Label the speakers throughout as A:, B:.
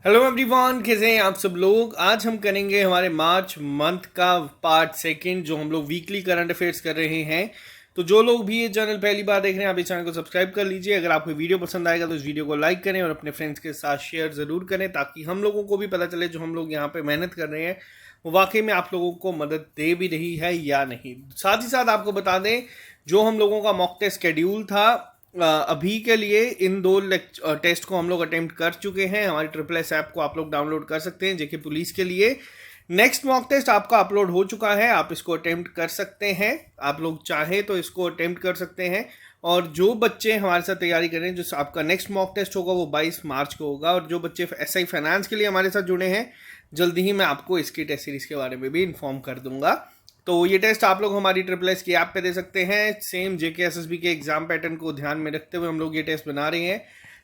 A: Hello everyone, कैसे हैं आप सब लोग। आज हम करेंगे हमारे मार्च मंथ का पार्ट सेकंड, जो हम लोग वीकली करंट अफेयर्स कर रहे हैं। तो जो लोग भी ये चैनल पहली बार देख रहे हैं, आप इस चैनल को सब्सक्राइब कर लीजिए। अगर आपको वीडियो पसंद आएगा तो इस वीडियो को लाइक करें और अपने फ्रेंड्स के साथ शेयर ज़रूर करें, ताकि हम लोगों को भी पता चले जो हम लोग यहाँ पे मेहनत कर रहे हैं वो वाकई में आप लोगों को मदद दे भी रही है या नहीं। साथ ही साथ आपको बता दें, जो हम लोगों का मॉक टेस्ट शेड्यूल था, अभी के लिए इन दो टेस्ट को हम लोग अटेम्प्ट कर चुके हैं। हमारी ट्रिपल एस ऐप को आप लोग डाउनलोड कर सकते हैं जेके पुलिस के लिए। नेक्स्ट मॉक टेस्ट आपका अपलोड हो चुका है, आप इसको अटेम्प्ट कर सकते हैं। आप लोग चाहें तो इसको अटेम्प्ट कर सकते हैं। और जो बच्चे हमारे साथ तैयारी करें, जो आपका नेक्स्ट मॉक टेस्ट होगा वो 22 मार्च को होगा। और जो बच्चे एसआई फाइनेंस के लिए हमारे साथ जुड़े हैं, जल्दी ही मैं आपको इसकी टेस्ट सीरीज के बारे में भी इन्फॉर्म कर दूंगा। तो ये टेस्ट आप लोग हमारी ट्रिपल एस की ऐप पे दे सकते हैं। सेम जेके एसएसबी के एग्जाम पैटर्न को ध्यान में रखते हुए हम लोग ये टेस्ट बना रहे हैं,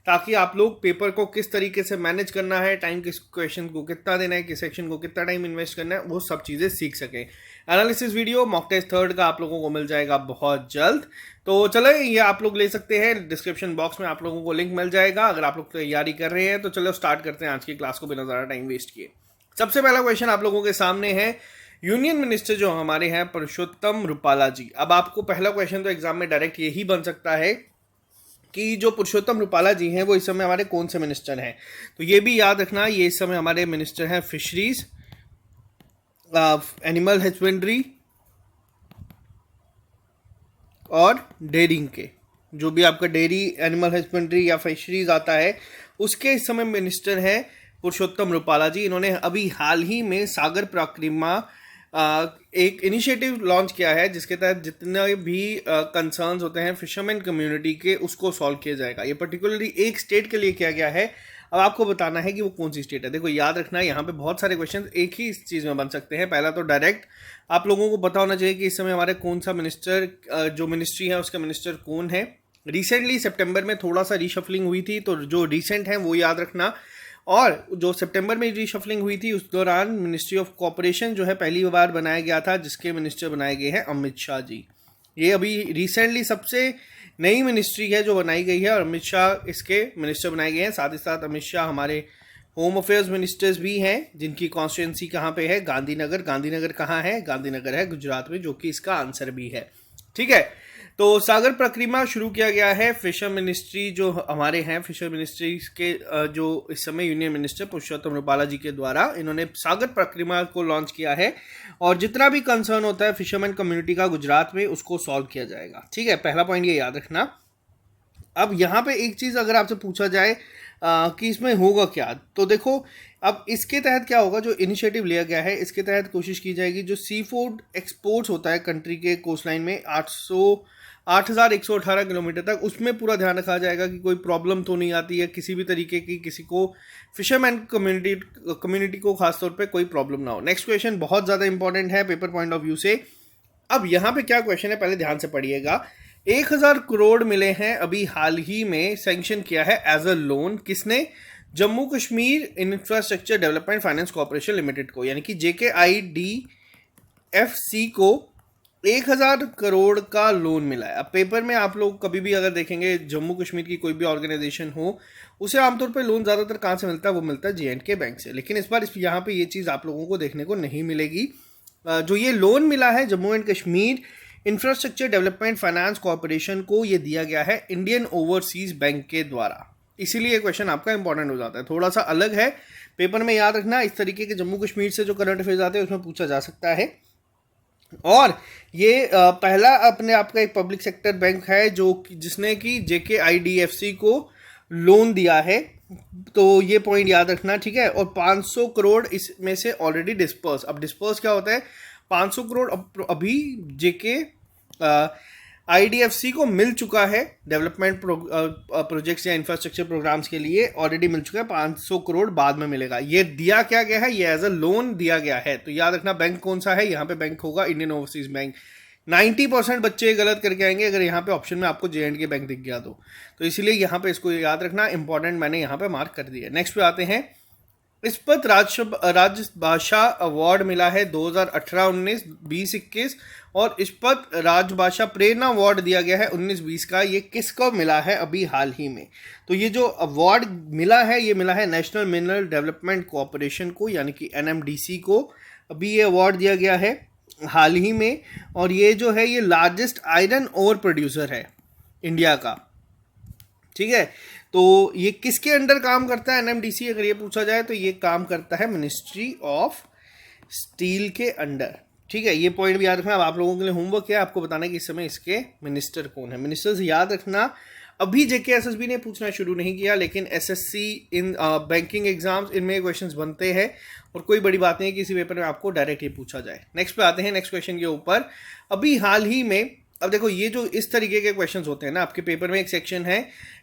A: ताकि आप लोग पेपर को किस तरीके से मैनेज करना है, टाइम किस क्वेश्चन को कितना देना है, किस सेक्शन को कितना टाइम इन्वेस्ट करना है, वो सब चीज़ें सीख सकें। Analysis video mock test third का आप लोगों को मिल जाएगा बहुत जल्द। तो चलो, ये आप लोग ले सकते हैं। डिस्क्रिप्शन बॉक्स में आप लोगों को लिंक मिल जाएगा अगर आप लोग तैयारी कर रहे हैं। तो चलो स्टार्ट करते हैं आज की क्लास को बिना ज़्यादा टाइम वेस्ट किए। सबसे पहला क्वेश्चन आप लोगों के सामने है। यूनियन मिनिस्टर जो हमारे हैं पुरुषोत्तम रूपाला जी। अब आपको पहला क्वेश्चन तो एग्जाम में डायरेक्ट यही बन सकता है कि जो पुरुषोत्तम रूपाला जी हैं वो इस समय हमारे कौन से मिनिस्टर हैं। तो ये भी याद रखना, ये इस समय हमारे मिनिस्टर हैं फिशरीज, एनिमल हस्बेंड्री और डेयरिंग के। जो भी आपका डेयरी, एनिमल हस्बेंड्री या फिशरीज आता है, उसके इस समय मिनिस्टर हैं पुरुषोत्तम रूपाला जी। इन्होंने अभी हाल ही में सागर प्रक्रिमा एक इनिशिएटिव लॉन्च किया है, जिसके तहत जितने भी कंसर्न्स होते हैं फिशरमैन कम्युनिटी के, उसको सॉल्व किया जाएगा। ये पर्टिकुलरली एक स्टेट के लिए किया गया है। अब आपको बताना है कि वो कौन सी स्टेट है। देखो, याद रखना, यहाँ पे बहुत सारे क्वेश्चन एक ही चीज़ में बन सकते हैं। पहला तो डायरेक्ट आप लोगों को पता होना चाहिए कि इस समय हमारे कौन सा मिनिस्टर, जो मिनिस्ट्री है उसका मिनिस्टर कौन है। रिसेंटली सितंबर में थोड़ा सा रीशफलिंग हुई थी, तो जो रिसेंट है वो याद रखना। और जो सितंबर में रीशफलिंग हुई थी, उस दौरान मिनिस्ट्री ऑफ कॉपरेशन जो है पहली बार बनाया गया था, जिसके मिनिस्टर बनाए गए हैं अमित शाह जी। ये अभी रिसेंटली सबसे नई मिनिस्ट्री है जो बनाई गई है, और अमित शाह इसके मिनिस्टर बनाए गए हैं। साथ ही साथ अमित शाह हमारे होम अफेयर्स मिनिस्टर्स भी हैं, जिनकी कॉन्स्टिट्यूंसी कहाँ पे है, गांधीनगर। गांधीनगर कहाँ है? गांधीनगर है गुजरात में, जो कि इसका आंसर भी है। ठीक है, तो सागर प्रक्रिमा शुरू किया गया है। फिशर मिनिस्ट्री जो हमारे हैं, फिशर मिनिस्ट्री के जो इस समय यूनियन मिनिस्टर पुरुषोत्तम रूपाला जी के द्वारा इन्होंने सागर प्रक्रिमा को लॉन्च किया है। और जितना भी कंसर्न होता है फिशरमैन कम्युनिटी का गुजरात में, उसको सॉल्व किया जाएगा। ठीक है, पहला पॉइंट ये याद रखना। अब यहाँ पे एक चीज़ अगर आपसे पूछा जाए कि इसमें होगा क्या, तो देखो, अब इसके तहत क्या होगा, जो इनिशिएटिव लिया गया है इसके तहत कोशिश की जाएगी, जो सी फूड एक्सपोर्ट्स होता है कंट्री के कोस्ट लाइन में 8,118 किलोमीटर तक, उसमें पूरा ध्यान रखा जाएगा कि कोई प्रॉब्लम तो नहीं आती है किसी भी तरीके की, किसी को फिशरमैन कम्युनिटी को खासतौर पे कोई प्रॉब्लम ना हो। नेक्स्ट क्वेश्चन बहुत ज़्यादा इंपॉर्टेंट है पेपर पॉइंट ऑफ व्यू से। अब यहाँ पे क्या क्वेश्चन है, पहले ध्यान से पढ़िएगा। 1,000 करोड़ मिले हैं अभी हाल ही में, सैंक्शन किया है एज अ लोन। किसने? Jammu Kashmir infrastructure development finance corporation limited को, यानी कि JKIDFC को 1,000 करोड़ का लोन मिला है। अब पेपर में आप लोग कभी भी अगर देखेंगे, जम्मू कश्मीर की कोई भी ऑर्गेनाइजेशन हो, उसे आमतौर पे लोन ज़्यादातर कहाँ से मिलता है? वो मिलता है JNK बैंक से। लेकिन इस बार यहाँ पे ये चीज़ आप लोगों को देखने को नहीं मिलेगी। जो ये लोन मिला है Jammu and Kashmir infrastructure development finance corporation को, ये दिया गया है इंडियन ओवरसीज बैंक के द्वारा। इसीलिए क्वेश्चन आपका इंपॉर्टेंट हो जाता है, थोड़ा सा अलग है पेपर में। याद रखना, इस तरीके के जम्मू कश्मीर से जो करंट अफेयर्स आते हैं उसमें पूछा जा सकता है। और ये पहला अपने आप का एक पब्लिक सेक्टर बैंक है जो जिसने कि JKIDFC को लोन दिया है। तो ये पॉइंट याद रखना, ठीक है। और 500 करोड़ इसमें से ऑलरेडी डिस्पर्स। अब डिस्पर्स क्या होता है? 500 करोड़ अभी JKIDFC को मिल चुका है डेवलपमेंट प्रोजेक्ट्स या इंफ्रास्ट्रक्चर प्रोग्राम्स के लिए, ऑलरेडी मिल चुका है। 500 करोड़ बाद में मिलेगा। ये दिया क्या गया है? ये एज अ लोन दिया गया है। तो याद रखना, बैंक कौन सा है? यहाँ पे बैंक होगा इंडियन ओवरसीज बैंक। 90% बच्चे गलत करके आएंगे अगर यहाँ पे ऑप्शन में आपको JNK बैंक दिख गया तो इसलिए यहाँ पे इसको याद रखना, इंपॉर्टेंट मैंने यहाँ पे मार्क कर दिया। नेक्स्ट पे आते हैं। इस्पत राजभाषा अवार्ड मिला है 2018-19, 20-21, और इस्पत राजभाषा प्रेरणा अवार्ड दिया गया है 19-20 का। ये किसको मिला है अभी हाल ही में? तो ये जो अवार्ड मिला है ये मिला है नेशनल मिनरल डेवलपमेंट कॉरपोरेशन को, यानी कि NMDC को। अभी ये अवार्ड दिया गया है हाल ही में, और ये जो है ये लार्जेस्ट आयरन ओर प्रोड्यूसर है इंडिया का। ठीक है, तो ये किसके अंडर काम करता है NMDC? अगर ये पूछा जाए तो ये काम करता है मिनिस्ट्री ऑफ स्टील के अंडर। ठीक है, ये पॉइंट भी याद रखना। अब आप लोगों के लिए होमवर्क है, आपको बताना है कि इस समय इसके मिनिस्टर कौन है। मिनिस्टर्स याद रखना। अभी JK SSB ने पूछना शुरू नहीं किया, लेकिन SSC इन बैंकिंग एग्जाम्स इनमें क्वेश्चंस बनते हैं, और कोई बड़ी बात नहीं है कि इसी पेपर में आपको डायरेक्ट ही पूछा जाए। नेक्स्ट पे आते हैं, नेक्स्ट क्वेश्चन के ऊपर। अभी हाल ही में, अब देखो ये जो इस तरीके के क्वेश्चंस होते हैं ना, आपके पेपर में एक सेक्शन है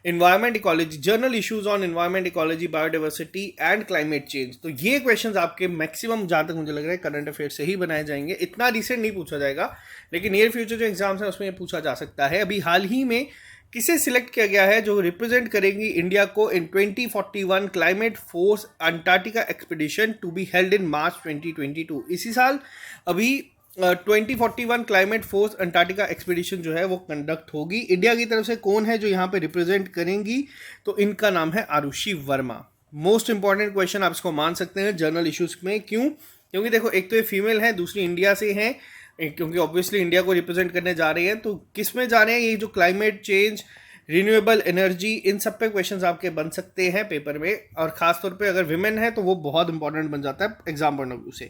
A: environment ecology, journal issues on environment ecology, biodiversity and climate change. तो ये क्वेश्चंस आपके मैक्सिमम, जहां तक मुझे लग रहा है, करंट अफेयर से ही बनाए जाएंगे। इतना रिसेंट नहीं पूछा जाएगा, लेकिन नियर फ्यूचर जो एग्जाम्स हैं उसमें ये पूछा जा सकता है। अभी हाल ही में किसे सिलेक्ट किया गया है जो रिप्रेजेंट करेंगी इंडिया को in 2041 climate force Antarctica expedition to be held in March 2022? इसी साल अभी 2041 क्लाइमेट फोर्स अंटार्कटिका एक्सपीडिशन जो है वो कंडक्ट होगी। इंडिया की तरफ से कौन है जो यहाँ पे रिप्रेजेंट करेंगी? तो इनका नाम है Arushi Verma. Most important question आप इसको मान सकते हैं जर्नल इश्यूज में। क्यों? क्योंकि देखो, एक तो ये फीमेल है, दूसरी इंडिया से है, क्योंकि ऑब्वियसली इंडिया को रिप्रेजेंट करने जा रही है। तो किस में जा रहे हैं? ये जो क्लाइमेट चेंज, रिन्यूएबल एनर्जी, इन सब पे क्वेश्चंस आपके बन सकते हैं पेपर में, और खासतौर पे अगर विमेन है तो वो बहुत इंपॉर्टेंट बन जाता है एग्जाम पॉइंट ऑफ व्यू से।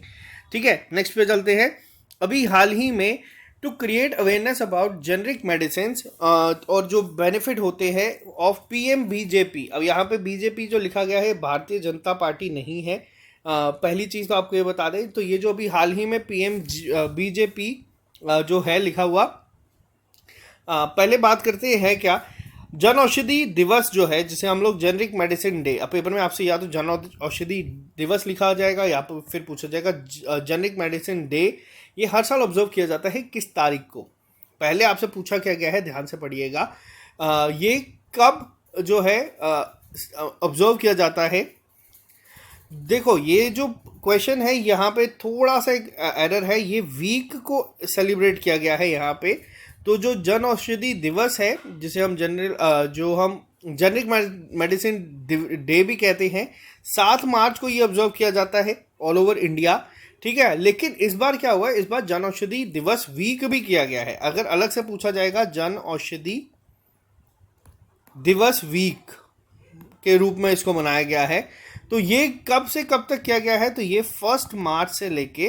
A: ठीक है, नेक्स्ट पे चलते हैं। अभी हाल ही में to create awareness about generic medicine और जो बेनिफिट होते हैं ऑफ PM BJP। अब यहाँ पे BJP जो लिखा गया है भारतीय जनता पार्टी नहीं है। पहली चीज़ तो आपको ये बता दें, तो ये जो अभी हाल ही में PM BJP जो है लिखा हुआ, पहले बात करते हैं क्या जन औषधि दिवस जो है, जिसे हम लोग जेनरिक मेडिसिन डे, अब पेपर में आपसे या तो जन औषधि दिवस लिखा जाएगा या फिर पूछा जाएगा जेनरिक मेडिसिन डे। ये हर साल ऑब्जर्व किया जाता है किस तारीख को? पहले आपसे पूछा क्या गया है, ध्यान से पढ़िएगा। ये कब जो है ऑब्जर्व किया जाता है? देखो, ये जो क्वेश्चन है यहाँ पे थोड़ा सा एक एरर है, ये वीक को सेलिब्रेट किया गया है यहाँ पे। तो जो जन औषधि दिवस है, जिसे हम जेनरिक मेडिसिन डे भी कहते हैं, 7 मार्च को ये ऑब्जर्व किया जाता है ऑल ओवर इंडिया। ठीक है, लेकिन इस बार क्या हुआ है, इस बार जन औषधि दिवस वीक भी किया गया है। अगर अलग से पूछा जाएगा जन औषधि दिवस वीक के रूप में इसको मनाया गया है, तो ये कब से कब तक किया गया है? तो ये 1 मार्च से लेके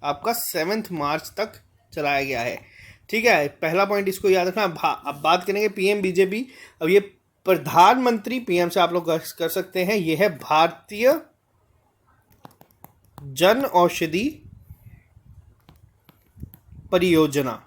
A: आपका 7 मार्च तक चलाया गया है। ठीक है, पहला पॉइंट इसको याद रखना। अब बात करेंगे PM BJP। अब ये प्रधानमंत्री, PM से आप लोग कर सकते हैं, ये है भारतीय जन औषधि परियोजना।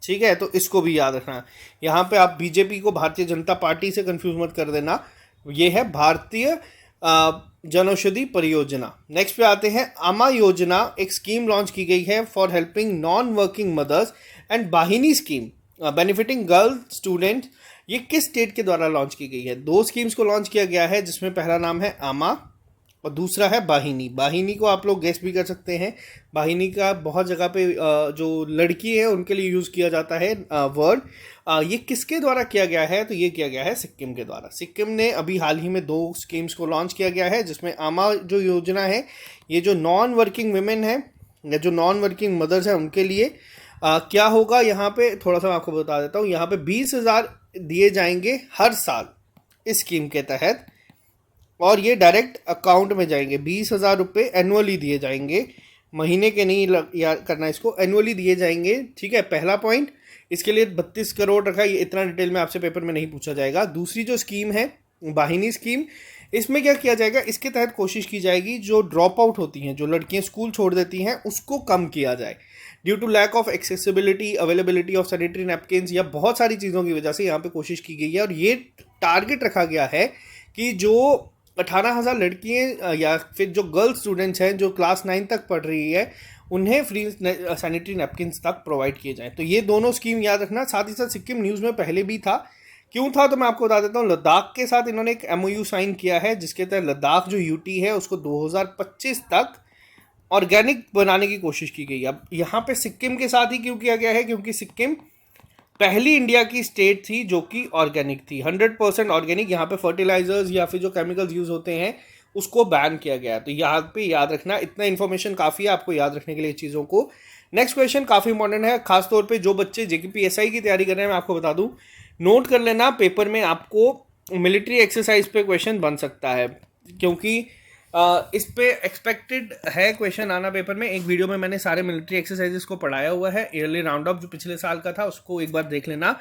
A: ठीक है, तो इसको भी याद रखना। यहाँ पे आप BJP को भारतीय जनता पार्टी से कंफ्यूज मत कर देना, ये है भारतीय जन औषधि परियोजना। नेक्स्ट पे आते हैं, आमा योजना एक स्कीम लॉन्च की गई है for helping non working mothers and वाहिनी स्कीम बेनिफिटिंग गर्ल स्टूडेंट। ये किस स्टेट के द्वारा लॉन्च की गई है? 2 स्कीम्स को लॉन्च किया गया है, जिसमें पहला नाम है आमा और दूसरा है वाहिनी। वाहिनी को आप लोग गेस भी कर सकते हैं, वाहिनी का बहुत जगह पे जो लड़की है उनके लिए यूज़ किया जाता है वर्ड। ये किसके द्वारा किया गया है? तो ये किया गया है सिक्किम के द्वारा। सिक्किम ने अभी हाल ही में 2 स्कीम्स को लॉन्च किया गया है, जिसमें आमा जो योजना है, ये जो नॉन वर्किंग वुमेन है या जो नॉन वर्किंग मदर्स हैं उनके लिए क्या होगा, यहाँ पे थोड़ा सा मैं आपको बता देता हूँ। यहाँ पे 20,000 दिए जाएंगे हर साल इस स्कीम के तहत, और ये डायरेक्ट अकाउंट में जाएंगे। 20,000 रुपये एनुअली दिए जाएंगे, महीने के नहीं याद करना, इसको एनुअली दिए जाएंगे। ठीक है, पहला पॉइंट। इसके लिए 32 करोड़ रखा, ये इतना डिटेल में आपसे पेपर में नहीं पूछा जाएगा। दूसरी जो स्कीम है वाहिनी स्कीम, इसमें क्या किया जाएगा, इसके तहत कोशिश की जाएगी जो ड्रॉप आउट होती हैं, जो लड़कियां स्कूल छोड़ देती हैं, उसको कम किया जाए। Due to lack of accessibility, availability of sanitary napkins या बहुत सारी चीज़ों की वजह से यहाँ पे कोशिश की गई है, और ये टारगेट रखा गया है कि जो 18,000 लड़कियाँ या फिर जो गर्ल स्टूडेंट्स हैं जो क्लास 9 तक पढ़ रही है, उन्हें फ्री सैनिटरी नैपकिन्स तक प्रोवाइड किए जाएँ। तो ये दोनों स्कीम याद रखना। साथ ही साथ सिक्किम न्यूज़ में पहले भी था क्यों था तो मैं आपको बता देता हूँ। लद्दाख के साथ इन्होंने एक एमओयू साइन किया है जिसके तहत लद्दाख जो यूटी है उसको 2025 तक ऑर्गेनिक बनाने की कोशिश की गई। अब यहाँ पे सिक्किम के साथ ही क्यों किया गया है, क्योंकि सिक्किम पहली इंडिया की स्टेट थी जो कि ऑर्गेनिक थी, 100% ऑर्गेनिक। यहाँ पे फर्टिलाइजर्स या फिर जो केमिकल्स यूज होते हैं उसको बैन किया गया। तो यहाँ पे याद रखना, इतना इन्फॉर्मेशन काफ़ी है आपको याद रखने के लिए चीज़ों को। नेक्स्ट क्वेश्चन काफ़ी इंपॉर्टेंट है, खासतौर पे जो बच्चे जेकेपीएसआई की तैयारी कर रहे हैं, मैं आपको बता दूं, नोट कर लेना, पेपर में आपको मिलिट्री एक्सरसाइज पे क्वेश्चन बन सकता है, क्योंकि इस पे एक्सपेक्टेड है क्वेश्चन आना पेपर में। एक वीडियो में मैंने सारे मिलिट्री एक्सरसाइजेस को पढ़ाया हुआ है, ईयरली राउंड अप जो पिछले साल का था उसको एक बार देख लेना।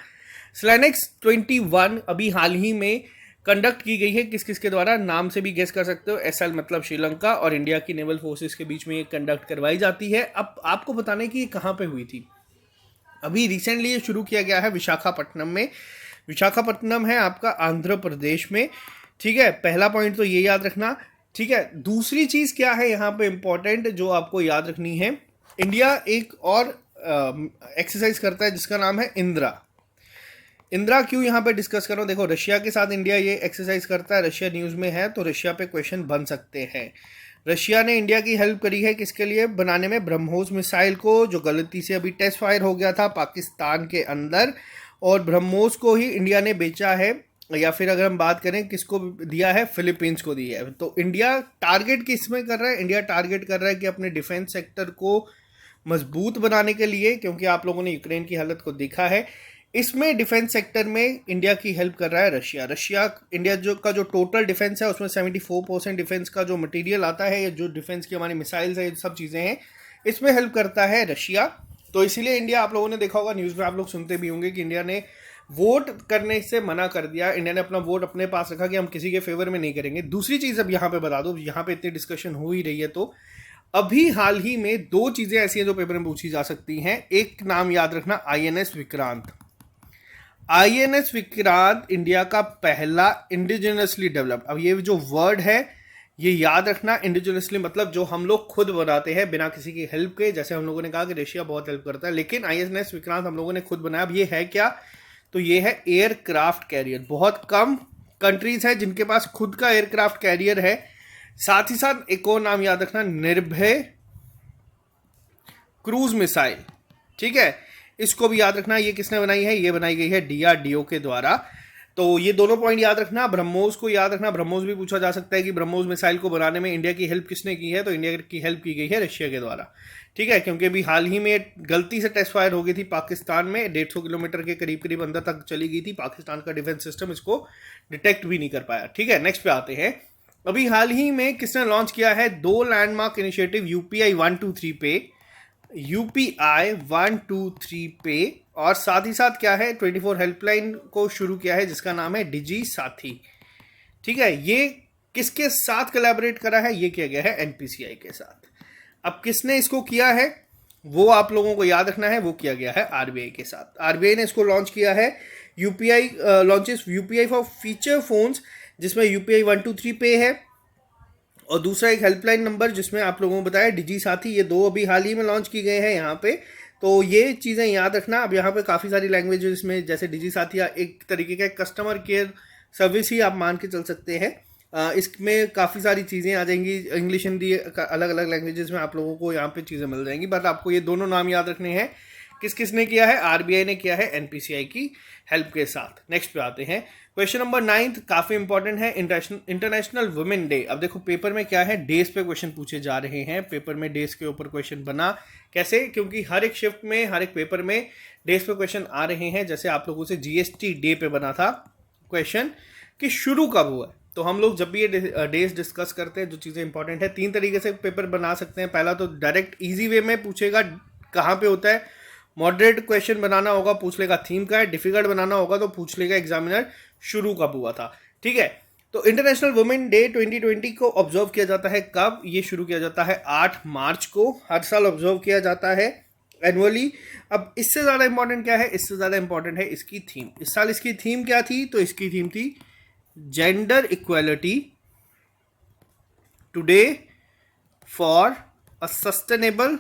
A: स्लैनेक्स 21 अभी हाल ही में कंडक्ट की गई है, किस किस के द्वारा, नाम से भी गेस कर सकते हो। एसएल मतलब श्रीलंका और इंडिया की नेवल फोर्सेस के बीच में ये कंडक्ट करवाई जाती है। अब आपको बताना है कि ये कहाँ पे हुई थी। अभी रिसेंटली ये शुरू किया गया है विशाखापट्टनम में। विशाखापट्टनम है आपका आंध्र प्रदेश में, ठीक है। पहला पॉइंट तो ये याद रखना, ठीक है। दूसरी चीज क्या है यहाँ पे इंपॉर्टेंट जो आपको याद रखनी है, इंडिया एक और एक्सरसाइज करता है जिसका नाम है इंदिरा। इंदिरा क्यों यहाँ पे डिस्कस करो, देखो रशिया के साथ इंडिया ये एक्सरसाइज करता है, रशिया न्यूज में है तो रशिया पे क्वेश्चन बन सकते हैं। रशिया ने इंडिया की हेल्प करी है किसके लिए, बनाने में, ब्रह्मोस मिसाइल को, जो गलती से अभी टेस्ट फायर हो गया था पाकिस्तान के अंदर, और ब्रह्मोस को ही इंडिया ने बेचा है, या फिर अगर हम बात करें किसको दिया है, फिलीपींस को दिया है। तो इंडिया टारगेट किस में कर रहा है, इंडिया टारगेट कर रहा है कि अपने डिफेंस सेक्टर को मजबूत बनाने के लिए, क्योंकि आप लोगों ने यूक्रेन की हालत को देखा है, इसमें डिफेंस सेक्टर में इंडिया की हेल्प कर रहा है रशिया। इंडिया जो टोटल डिफेंस है उसमें 74% डिफेंस का जो मटेरियल आता है, जो डिफेंस की हमारी मिसाइल्स है, ये सब चीज़ें हैं, इसमें हेल्प करता है रशिया। तो इसीलिए इंडिया, आप लोगों ने देखा होगा न्यूज़ में आप लोग सुनते भी होंगे कि इंडिया ने वोट करने से मना कर दिया, इंडिया ने अपना वोट अपने पास रखा कि हम किसी के फेवर में नहीं करेंगे। दूसरी चीज़ अब यहाँ पे बता दो, यहाँ पे इतनी डिस्कशन हो ही रही है, तो अभी हाल ही में दो चीज़ें ऐसी हैं जो पेपर में पूछी जा सकती हैं। एक नाम याद रखना, INS Vikrant. INS Vikrant India का पहला इंडिजिनसली डेवलप्ड, अब ये जो वर्ड है ये याद रखना, इंडिजिनसली मतलब जो हम लोग खुद बनाते हैं बिना किसी की हेल्प के। जैसे हम लोगों ने कहा कि रशिया बहुत हेल्प करता है, लेकिन आईएनएस विक्रांत हम लोगों ने खुद बनाया। अब ये है क्या, तो ये है एयरक्राफ्ट कैरियर। बहुत कम कंट्रीज है जिनके पास खुद का एयरक्राफ्ट कैरियर है। साथ ही साथ एक और नाम याद रखना, निर्भय क्रूज मिसाइल, ठीक है, इसको भी याद रखना। ये किसने बनाई है, ये बनाई गई है डीआरडीओ के द्वारा। तो ये दोनों पॉइंट याद रखना। ब्रह्मोस को याद रखना, ब्रह्मोस भी पूछा जा सकता है कि ब्रह्मोस मिसाइल को बनाने में इंडिया की हेल्प किसने की है, तो इंडिया की हेल्प की गई है रशिया के द्वारा, ठीक है। क्योंकि अभी हाल ही में गलती से टेस्ट फायर हो गई थी पाकिस्तान में, 150 किलोमीटर के करीब करीब अंदर तक चली गई थी, पाकिस्तान का डिफेंस सिस्टम इसको डिटेक्ट भी नहीं कर पाया, ठीक है। नेक्स्ट पे आते हैं, अभी हाल ही में किसने लॉन्च किया है 2 लैंडमार्क इनिशिएटिव यूपीआई 123 पे, यूपीआई 123 पे, और साथ ही साथ क्या है 24 हेल्पलाइन को शुरू किया है जिसका नाम है डिजी साथी, ठीक है। ये किसके साथ कोलैबोरेट करा है, ये किया गया है एनपीसीआई के साथ। अब किसने इसको किया है वो आप लोगों को याद रखना है, वो किया गया है आरबीआई के साथ। आरबीआई ने इसको लॉन्च किया है, UPI launches UPI for feature phones, जिसमें यूपीआई 123 पे है, और दूसरा एक हेल्पलाइन नंबर जिसमें आप लोगों को बताया डिजी साथी। ये दो अभी हाल ही में लॉन्च की गए हैं यहाँ पे, तो ये चीज़ें याद रखना। अब यहाँ पे काफ़ी सारी लैंग्वेजेस में, जैसे डिजी साथी एक तरीके का कस्टमर केयर सर्विस ही आप मान के चल सकते हैं। इसमें काफ़ी सारी चीज़ें आ जाएंगी, इंग्लिश हिंदी अलग अलग लैंग्वेजेस में आप लोगों को यहाँ पे चीज़ें मिल जाएंगी। बट आपको ये दोनों नाम याद रखने हैं, किस किसने किया है, आरबीआई ने किया है एनपीसीआई की हेल्प के साथ। नेक्स्ट पे आते हैं, क्वेश्चन नंबर 9 काफी इंपॉर्टेंट है, इंटरनेशनल वुमेन डे। अब देखो पेपर में क्या है, डेज पे क्वेश्चन पूछे जा रहे हैं, पेपर में डेज के ऊपर क्वेश्चन बना कैसे, क्योंकि हर एक शिफ्ट में हर एक पेपर में डेज पे क्वेश्चन आ रहे हैं। जैसे आप लोगों से जीएसटी डे पे बना था क्वेश्चन कि शुरू कब हुआ, तो हम लोग जब भी ये डेज डिस्कस करते हैं, जो चीज़ें इंपॉर्टेंट है, 3 तरीके से पेपर बना सकते हैं। पहला तो डायरेक्ट इजी वे में पूछेगा कहाँ पे होता है, मॉडरेट क्वेश्चन बनाना होगा, पूछ लेगा थीम का है, डिफिकल्ट बनाना होगा तो पूछ लेगा एग्जामिनर शुरू कब हुआ था, ठीक है। तो इंटरनेशनल वुमेन डे 2020 को ऑब्जर्व किया जाता है कब, ये शुरू किया जाता है 8 मार्च को, हर साल ऑब्जर्व किया जाता है एनुअली। अब इससे ज़्यादा इंपॉर्टेंट क्या है, इससे ज़्यादा इंपॉर्टेंट है इसकी थीम। इस साल इसकी थीम क्या थी, तो इसकी थीम थी gender equality today for a sustainable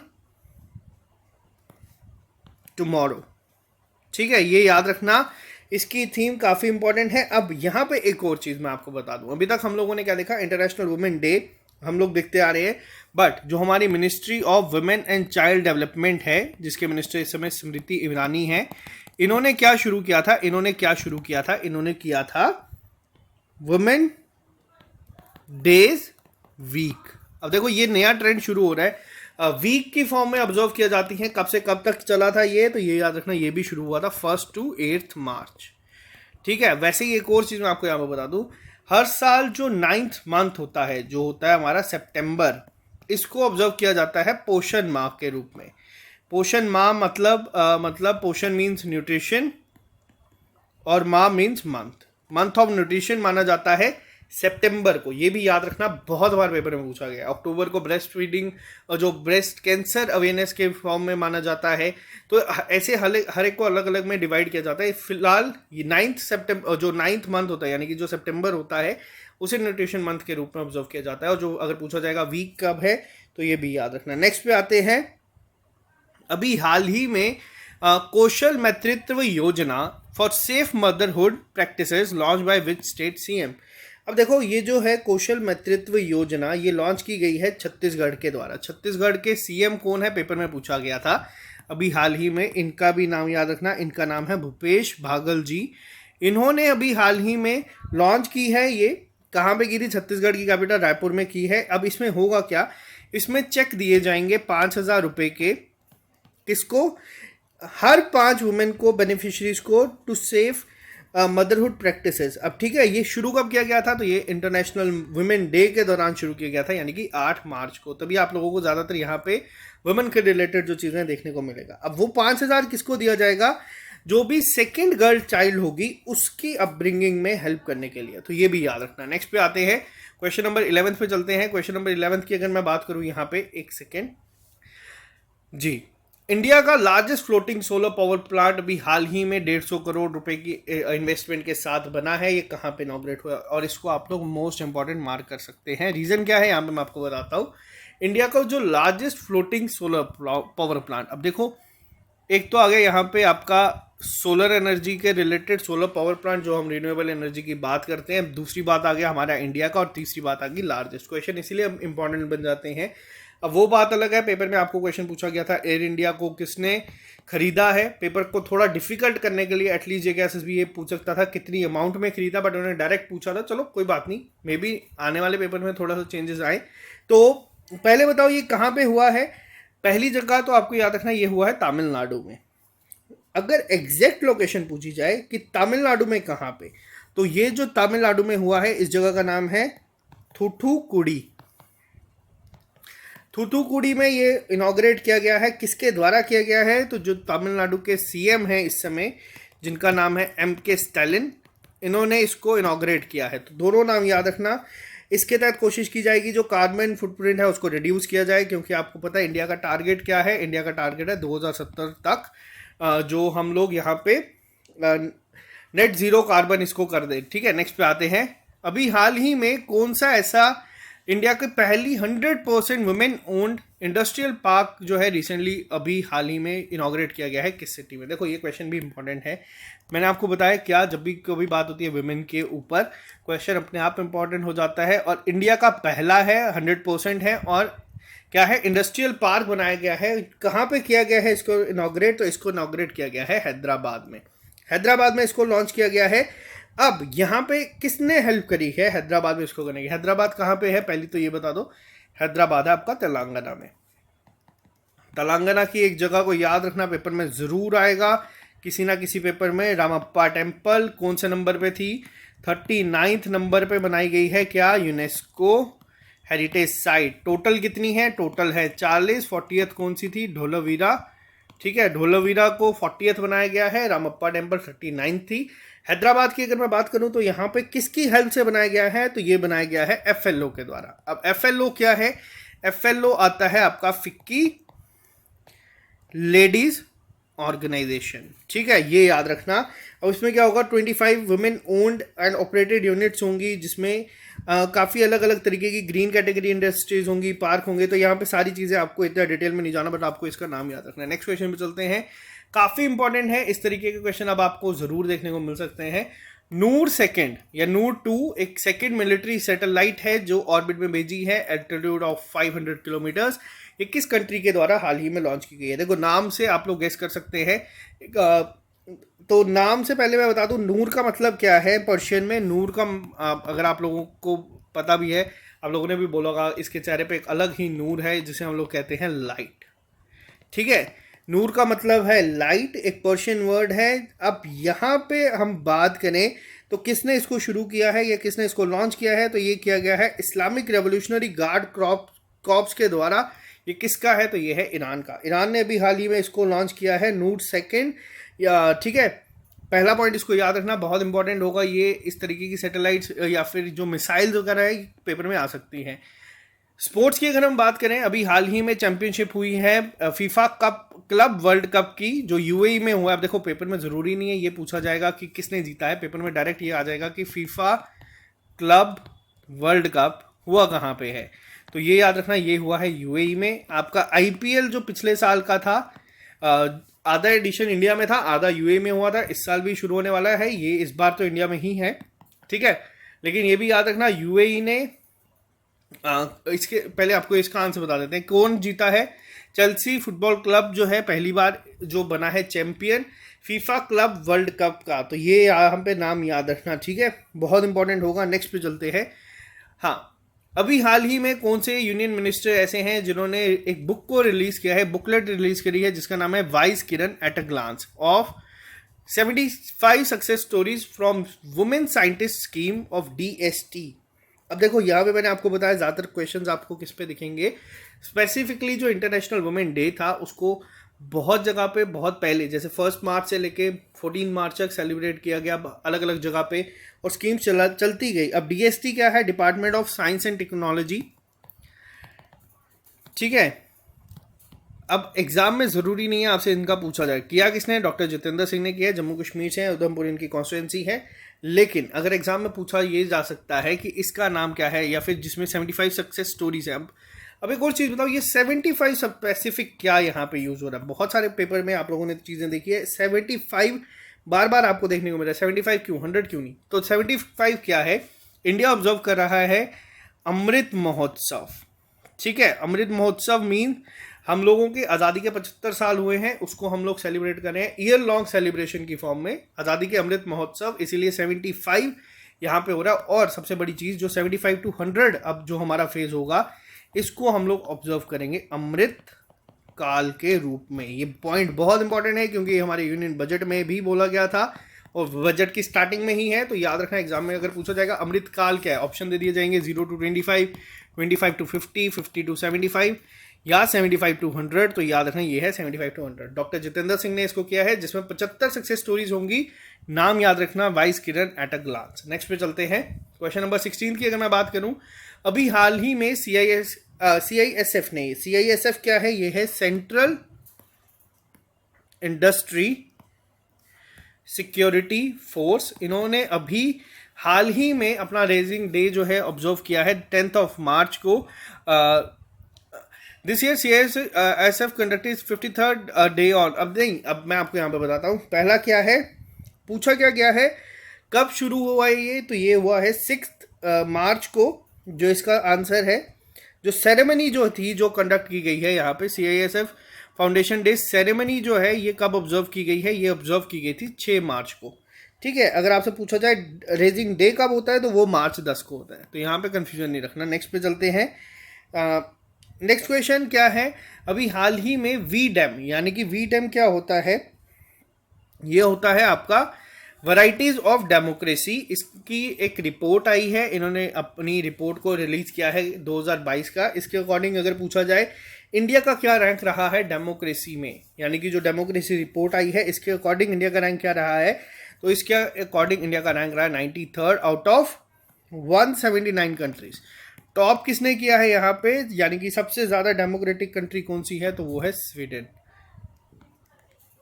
A: tomorrow, ठीक है, ये याद रखना। इसकी थीम काफ़ी इंपॉर्टेंट है। अब यहाँ पे एक और चीज़ मैं आपको बता दूँ, अभी तक हम लोगों ने क्या देखा, इंटरनेशनल वुमेन डे हम लोग देखते आ रहे हैं, बट जो हमारी ministry of women and child development है, जिसके मिनिस्टर इस समय स्मृति ईरानी है, इन्होंने क्या शुरू किया था, इन्होंने किया था वुमेन डेज वीक। अब देखो ये नया ट्रेंड शुरू हो रहा है, वीक की फॉर्म में ऑब्जर्व किया जाती है। कब से कब तक चला था ये, तो ये याद रखना, ये भी शुरू हुआ था 1 to 8 मार्च। ठीक है, वैसे ही एक और चीज़ मैं आपको यहाँ पर बता दूँ, हर साल जो 9th मंथ होता है, जो होता है हमारा सितंबर, इसको ऑब्जर्व किया जाता है पोषण माह के रूप में। पोषण माह मतलब पोषण मीन्स न्यूट्रिशन और माह मीन्स मंथ ऑफ न्यूट्रिशन माना जाता है सितंबर को। ये भी याद रखना, बहुत बार पेपर में पूछा गया। अक्टूबर को ब्रेस्ट फीडिंग और जो ब्रेस्ट कैंसर अवेयरनेस के फॉर्म में माना जाता है। तो ऐसे हर एक को अलग अलग में डिवाइड किया जाता है। फिलहाल ये 9th सितंबर, जो 9th मंथ होता है, यानी कि जो सितंबर होता है, उसे न्यूट्रिशन मंथ के रूप में ऑब्जर्व किया जाता है। और जो अगर पूछा जाएगा वीक कब है, तो ये भी याद रखना। नेक्स्ट पे आते हैं, अभी हाल ही में कौशल नेतृत्व योजना for safe motherhood practices launch by which state CM. अब देखो ये जो है कौशल नेतृत्व योजना, ये लॉन्च की गई है छत्तीसगढ़ के द्वारा। छत्तीसगढ़ के सीएम कौन है, पेपर में पूछा गया था अभी हाल ही में। इनका भी नाम याद रखना, इनका नाम है भूपेश भागल जी। इन्होंने अभी हाल ही में लॉन्च की है। ये कहाँ पे की थी, छत्तीसगढ़ की कैपिटल रायपुर में की है। अब इसमें होगा क्या, इसमें चेक दिए जाएंगे 5,000 रुपये के, किसको, हर 5 वुमेन को, बेनिफिशरीज को, टू सेफ मदरहुड प्रैक्टिसेस। अब ठीक है, ये शुरू कब किया गया था, तो ये इंटरनेशनल वुमेन डे के दौरान शुरू किया गया था, यानी कि 8 मार्च को। तभी आप लोगों को ज़्यादातर यहाँ पे वुमेन के रिलेटेड जो चीज़ें देखने को मिलेगा। अब वो 5,000 किसको दिया जाएगा, जो भी सेकेंड गर्ल चाइल्ड होगी उसकी अपब्रिंगिंग में हेल्प करने के लिए। तो ये भी याद रखना। नेक्स्ट पे आते हैं, क्वेश्चन नंबर 11 पे चलते हैं। क्वेश्चन नंबर 11 की अगर मैं बात करूँ यहाँ पे, एक सेकेंड जी, इंडिया का largest floating solar power plant अभी हाल ही में 150 करोड़ रुपए की इन्वेस्टमेंट के साथ बना है। ये कहाँ पे इनॉग्रेट हुआ, और इसको आप लोग मोस्ट इंपॉर्टेंट मार्क कर सकते हैं। रीजन क्या है यहाँ पे मैं आपको बताता हूँ। इंडिया का जो largest floating solar power plant, अब देखो एक तो आ गया यहाँ पे आपका सोलर एनर्जी के रिलेटेड सोलर पावर प्लांट, जो हम रिन्यूएबल एनर्जी की बात करते हैं। दूसरी बात आ गया हमारा इंडिया का, और तीसरी बात आ गई लार्जेस्ट। क्वेश्चन इसीलिए इंपॉर्टेंट बन जाते हैं। अब वो बात अलग है, पेपर में आपको क्वेश्चन पूछा गया था एयर इंडिया को किसने खरीदा है। पेपर को थोड़ा डिफिकल्ट करने के लिए एटलीस्ट एसएसबी ये पूछ सकता था कितनी अमाउंट में खरीदा, बट उन्होंने डायरेक्ट पूछा था। चलो कोई बात नहीं, मे बी आने वाले पेपर में थोड़ा सा चेंजेस आए। तो पहले बताओ ये कहाँ पे हुआ है। पहली जगह तो आपको याद रखना, ये हुआ है तमिलनाडु में। अगर एग्जैक्ट लोकेशन पूछी जाए कि तमिलनाडु में कहाँ पे, तो ये जो तमिलनाडु में हुआ है, इस जगह का नाम है थूथुकुडी। थूथुकुडी में ये इनॉग्रेट किया गया है। किसके द्वारा किया गया है, तो जो तमिलनाडु के सीएम हैं इस समय, जिनका नाम है एम.के. स्टालिन, इन्होंने इसको इनॉग्रेट किया है। तो दोनों नाम याद रखना। इसके तहत कोशिश की जाएगी जो कार्बन फुटप्रिंट है उसको रिड्यूस किया जाए, क्योंकि आपको पता है इंडिया का टारगेट क्या है। इंडिया का टारगेट है 2070 तक जो हम लोग यहाँ पे नेट जीरो कार्बन इसको कर दें। ठीक है, नेक्स्ट पे आते हैं। अभी हाल ही में कौन सा ऐसा इंडिया की पहली 100% वुमेन ओन्ड इंडस्ट्रियल पार्क जो है रिसेंटली अभी हाल ही में इनॉग्रेट किया गया है, किस सिटी में। देखो ये क्वेश्चन भी इंपॉर्टेंट है। मैंने आपको बताया क्या, जब भी कोई बात होती है वुमेन के ऊपर, क्वेश्चन अपने आप इंपॉर्टेंट हो जाता है। और इंडिया का पहला है, 100% है, और क्या है, इंडस्ट्रियल पार्क बनाया गया है। कहाँ पे किया गया है इसको इनॉग्रेट, तो इसको इनॉग्रेट किया गया है हैदराबाद में। हैदराबाद में इसको लॉन्च किया गया है। अब यहाँ पे किसने हेल्प करी है हैदराबाद में इसको करने की। हैदराबाद कहाँ पे है, पहली तो ये बता दो। हैदराबाद है आपका तेलंगाना में। तेलंगाना की एक जगह को याद रखना, पेपर में ज़रूर आएगा किसी ना किसी पेपर में। रामप्पा टेम्पल कौन से नंबर पे थी, 39th नंबर पे बनाई गई है। क्या, यूनेस्को हेरिटेज साइट। टोटल कितनी है, टोटल है 40। 40th कौन सी थी, ढोलावीरा। ठीक है, ढोलावीरा को 40th बनाया गया है। रामप्पा टेम्पल 39 थी। हैदराबाद की अगर मैं बात करूं तो यहाँ पे किसकी हेल्प से बनाया गया है, तो ये बनाया गया है एफएलओ के द्वारा। अब एफएलओ क्या है, एफएलओ आता है आपका फिक्की लेडीज ऑर्गेनाइजेशन। ठीक है, ये याद रखना। अब इसमें क्या होगा, 25 women owned and operated units होंगी, जिसमें काफ़ी अलग अलग तरीके की ग्रीन कैटेगरी इंडस्ट्रीज होंगी, पार्क होंगे। तो यहाँ पे सारी चीज़ें आपको इतना डिटेल में नहीं जाना, बट आपको इसका नाम याद रखना है। नेक्स्ट क्वेश्चन पे चलते हैं। काफ़ी इंपॉर्टेंट है, इस तरीके के क्वेश्चन अब आपको ज़रूर देखने को मिल सकते हैं। नूर सेकंड या नूर 2 एक सेकंड मिलिट्री सैटेलाइट है जो ऑर्बिट में भेजी है एल्टीट्यूड ऑफ 500 किलोमीटर्स। ये किस कंट्री के द्वारा हाल ही में लॉन्च की गई है? देखो नाम से आप लोग गेस कर सकते हैं। तो नाम से पहले मैं बता दूं नूर का मतलब क्या है पर्शियन में। नूर का अगर आप लोगों को पता भी है, आप लोगों ने भी बोला होगा, इसके चेहरे पे एक अलग ही नूर है जिसे हम लोग कहते हैं लाइट। ठीक है, नूर का मतलब है लाइट, एक पर्शियन वर्ड है। अब यहाँ पे हम बात करें तो किसने इसको शुरू किया है या किसने इसको लॉन्च किया है, तो ये किया गया है इस्लामिक रेवोल्यूशनरी गार्ड कॉर्प्स के द्वारा। ये किसका है? तो ये है ईरान का। ईरान ने अभी हाल ही में इसको लॉन्च किया है, नूर सेकंड। या ठीक है, पहला पॉइंट इसको याद रखना बहुत इंपॉर्टेंट होगा। ये इस तरीके की सैटेलाइट्स या फिर जो मिसाइल्स वगैरह है पेपर में आ सकती हैं। स्पोर्ट्स की अगर हम बात करें, अभी हाल ही में चैंपियनशिप हुई है FIFA cup club world cup की, जो यूएई में हुआ। अब देखो पेपर में ज़रूरी नहीं है ये पूछा जाएगा कि किसने जीता है, पेपर में डायरेक्ट ये आ जाएगा कि फीफा क्लब वर्ल्ड कप हुआ कहाँ पे है। तो ये याद रखना, ये हुआ है यूएई में। आपका आईपीएल जो पिछले साल का था, आधा एडिशन इंडिया में था, आधा यूएई में हुआ था। इस साल भी शुरू होने वाला है, ये इस बार तो इंडिया में ही है। ठीक है, लेकिन ये भी याद रखना यूएई ने इसके पहले आपको इसका आंसर बता देते हैं कौन जीता है। चेल्सी फुटबॉल क्लब जो है पहली बार जो बना है champion FIFA club world cup का। तो ये यहाँ पे नाम याद रखना, ठीक है, बहुत इंपॉर्टेंट होगा। नेक्स्ट पे चलते हैं। हाँ, अभी हाल ही में कौन से यूनियन मिनिस्टर ऐसे हैं जिन्होंने एक बुक को रिलीज किया है, बुकलेट रिलीज करी है जिसका नाम है वाइस Kiran at a glance of 75 success stories from women scientist scheme of DST। अब देखो यहाँ पे मैंने आपको बताया ज़्यादातर क्वेश्चंस आपको किस पे दिखेंगे। स्पेसिफिकली जो इंटरनेशनल वुमेन डे था उसको बहुत जगह पे बहुत पहले, जैसे 1 मार्च से लेके 14 मार्च तक सेलिब्रेट किया गया अलग अलग जगह पे, और स्कीम चलती गई। अब DST क्या है? Department of science and technology. ठीक है, अब एग्जाम में ज़रूरी नहीं है आपसे इनका पूछा जाए। किया किसने? डॉक्टर जितेंद्र सिंह ने किया, जम्मू कश्मीर से, उधमपुर इनकी कॉन्स्टिट्यूंसी है। लेकिन अगर एग्जाम में पूछा ये जा सकता है कि इसका नाम क्या है, या फिर जिसमें 75 सक्सेस स्टोरीज है। अब एक और चीज़ बताओ, ये 75 स्पेसिफिक क्या यहाँ पे यूज़ हो रहा है? बहुत सारे पेपर में आप लोगों ने चीज़ें देखी है, 75 बार बार आपको देखने को मिल रहा है। 75 क्यों, 100 क्यों नहीं? तो 75 क्या है? इंडिया ऑब्जर्व कर रहा है अमृत महोत्सव। ठीक है, अमृत महोत्सव मीन हम लोगों की आज़ादी के 75 साल हुए हैं, उसको हम लोग सेलिब्रेट कर रहे हैं ईयर लॉन्ग सेलिब्रेशन की फॉर्म में, आज़ादी के अमृत महोत्सव। इसीलिए 75 यहाँ पे हो रहा है। और सबसे बड़ी चीज़ जो 75 to 100 अब जो हमारा फेज होगा, इसको हम लोग ऑब्जर्व करेंगे अमृत काल के रूप में। ये पॉइंट बहुत इंपॉर्टेंट है क्योंकि हमारे यूनियन बजट में भी बोला गया था और बजट की स्टार्टिंग में ही है। तो याद रखना, एग्जाम में अगर पूछा जाएगा अमृत काल क्या है, ऑप्शन दे दिए जाएंगे 0 to 25, 25 to 50, 50 to 75 या 75 to 100। तो याद रखना ये है 75 to 100। डॉक्टर जितेंद्र सिंह ने इसको किया है, जिसमें 75 सक्सेस स्टोरीज होंगी। नाम याद रखना, वाइस Kiran at a glance. Next पे चलते हैं। क्वेश्चन नंबर 16 की अगर मैं बात करूं, अभी हाल ही में CISF ने, CISF क्या है? ये है सेंट्रल इंडस्ट्री सिक्योरिटी फोर्स। इन्होंने अभी हाल ही में अपना रेजिंग डे जो है ऑब्जर्व किया है 10 मार्च को। This year CISF conducted 53rd day on. अब मैं आपको यहाँ पे बताता हूँ पहला क्या है, पूछा क्या गया है, कब शुरू हुआ है ये? तो ये हुआ है 6 मार्च को। जो इसका आंसर है, जो सेरेमनी जो थी जो कंडक्ट की गई है यहाँ पे, CISF फाउंडेशन डे सेरेमनी जो है ये कब ऑब्जर्व की गई है? ये ऑब्जर्व की गई थी 6 मार्च को। ठीक है, अगर आपसे पूछा जाए रेजिंग डे कब होता है तो वो मार्च 10 को होता है। तो यहाँ पे कंफ्यूजन नहीं रखना। नेक्स्ट पे चलते हैं। नेक्स्ट क्वेश्चन क्या है, अभी हाल ही में VDEM, यानी कि VDEM क्या होता है? ये होता है आपका वैराइटीज ऑफ डेमोक्रेसी। इसकी एक रिपोर्ट आई है, इन्होंने अपनी रिपोर्ट को रिलीज किया है 2022 का। इसके अकॉर्डिंग अगर पूछा जाए इंडिया का क्या रैंक रहा है डेमोक्रेसी में, यानी कि जो डेमोक्रेसी रिपोर्ट आई है इसके अकॉर्डिंग इंडिया का रैंक क्या रहा है, तो इसके अकॉर्डिंग इंडिया का रैंक रहा है 93rd out of 179 countries. Top किसने किया है यहाँ पे, यानी कि सबसे ज्यादा डेमोक्रेटिक कंट्री कौन सी है? तो वो है स्वीडन।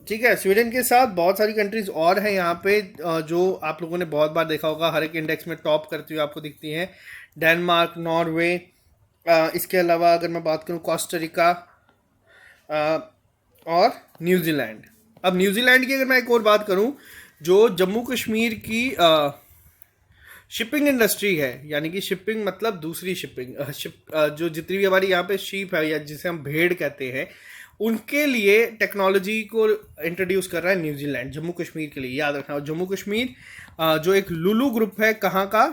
A: ठीक है, स्वीडन के साथ बहुत सारी कंट्रीज और हैं यहाँ पे जो आप लोगों ने बहुत बार देखा होगा, हर एक इंडेक्स में टॉप करती हुई आपको दिखती हैं। डेनमार्क, नॉर्वे, इसके अलावा अगर मैं बात करूँ कोस्टा रिका और न्यूजीलैंड। अब न्यूजीलैंड की अगर मैं एक और बात करूं, जो जम्मू कश्मीर की शिपिंग इंडस्ट्री है, यानी कि शिपिंग मतलब दूसरी शिपिंग जो जितनी भी हमारी यहाँ पे शीप है या जिसे हम भेड़ कहते हैं, उनके लिए टेक्नोलॉजी को इंट्रोड्यूस कर रहा है न्यूजीलैंड जम्मू कश्मीर के लिए, याद रखना। और जम्मू कश्मीर जो एक लुलू ग्रुप है, कहाँ का,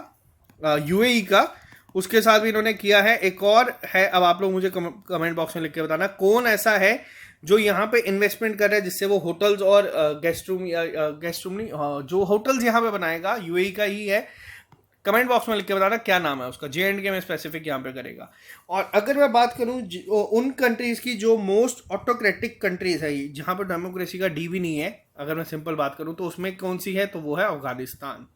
A: यूएई का, उसके साथ भी इन्होंने किया है। एक और है, अब आप लोग मुझे कमेंट बॉक्स में लिख के बताना कौन ऐसा है जो यहाँ पे इन्वेस्टमेंट कर रहा है जिससे वो होटल्स और गेस्ट रूम या गेस्ट रूम नहीं, जो होटल्स यहाँ पे बनाएगा यूएई का ही है। कमेंट बॉक्स में लिख के बताना क्या नाम है उसका, J&K में स्पेसिफिक यहाँ पे करेगा। और अगर मैं बात करूँ उन कंट्रीज की जो मोस्ट ऑटोक्रेटिक कंट्रीज है, जहाँ पर डेमोक्रेसी का डी भी नहीं है, अगर मैं सिंपल बात करूँ तो उसमें कौन सी है, तो वो है अफगानिस्तान।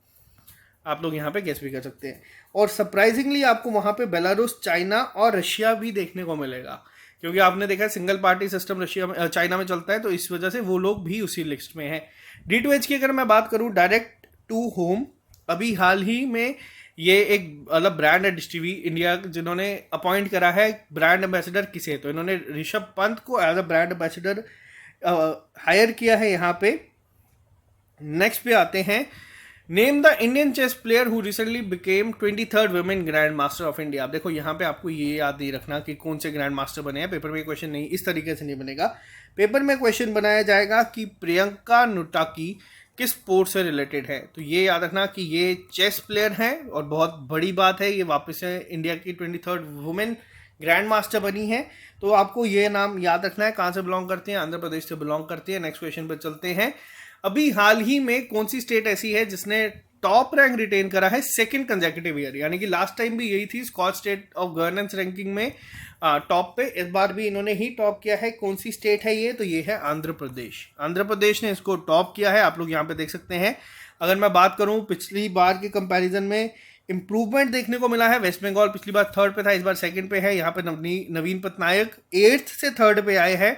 A: आप लोग यहाँ पे गेस भी कर सकते हैं। और सरप्राइजिंगली आपको वहाँ पे बेलारूस, चाइना और रशिया भी देखने को मिलेगा, क्योंकि आपने देखा सिंगल पार्टी सिस्टम रशिया में, चाइना में चलता है, तो इस वजह से वो लोग भी उसी लिस्ट में है। D2H की अगर मैं बात करूँ, डायरेक्ट टू होम, अभी हाल ही में ये एक अलग ब्रांड है डिश टीवी इंडिया, जिन्होंने अपॉइंट करा है ब्रांड एम्बेसडर किसे, तो इन्होंने ऋषभ पंत को as a brand ambassador hire किया है यहाँ पे। नेक्स्ट पे आते हैं, name the Indian chess player who recently became 23rd women grand master of India. अब देखो यहाँ पे आपको ये याद नहीं रखना कि कौन से ग्रैंड मास्टर बने हैं, पेपर में क्वेश्चन नहीं इस तरीके से नहीं बनेगा। पेपर में क्वेश्चन बनाया जाएगा कि प्रियंका नुटाकी किस स्पोर्ट से रिलेटेड है, तो ये याद रखना कि ये चेस प्लेयर हैं और बहुत बड़ी बात है, ये वापस से इंडिया की 23rd वुमेन ग्रैंड मास्टर बनी है। तो आपको ये नाम याद रखना है, कहाँ से बिलोंग करती हैं, आंध्र प्रदेश से बिलोंग करती है। नेक्स्ट क्वेश्चन पर चलते हैं। अभी हाल ही में कौन सी स्टेट ऐसी है जिसने टॉप रैंक रिटेन करा है सेकंड कंसेक्यूटिव ईयर, यानी कि लास्ट टाइम भी यही थी, Skoch state of governance ranking में टॉप पे, इस बार भी इन्होंने ही टॉप किया है। कौन सी स्टेट है ये, तो ये है आंध्र प्रदेश। आंध्र प्रदेश ने इसको टॉप किया है, आप लोग यहाँ पे देख सकते हैं। अगर मैं बात करूँ पिछली बार के कंपैरिजन में इंप्रूवमेंट देखने को मिला है। वेस्ट बंगाल पिछली बार थर्ड पे था, इस बार सेकंड पे है। यहाँ पे नवीन पटनायक 8th से थर्ड पे आए हैं।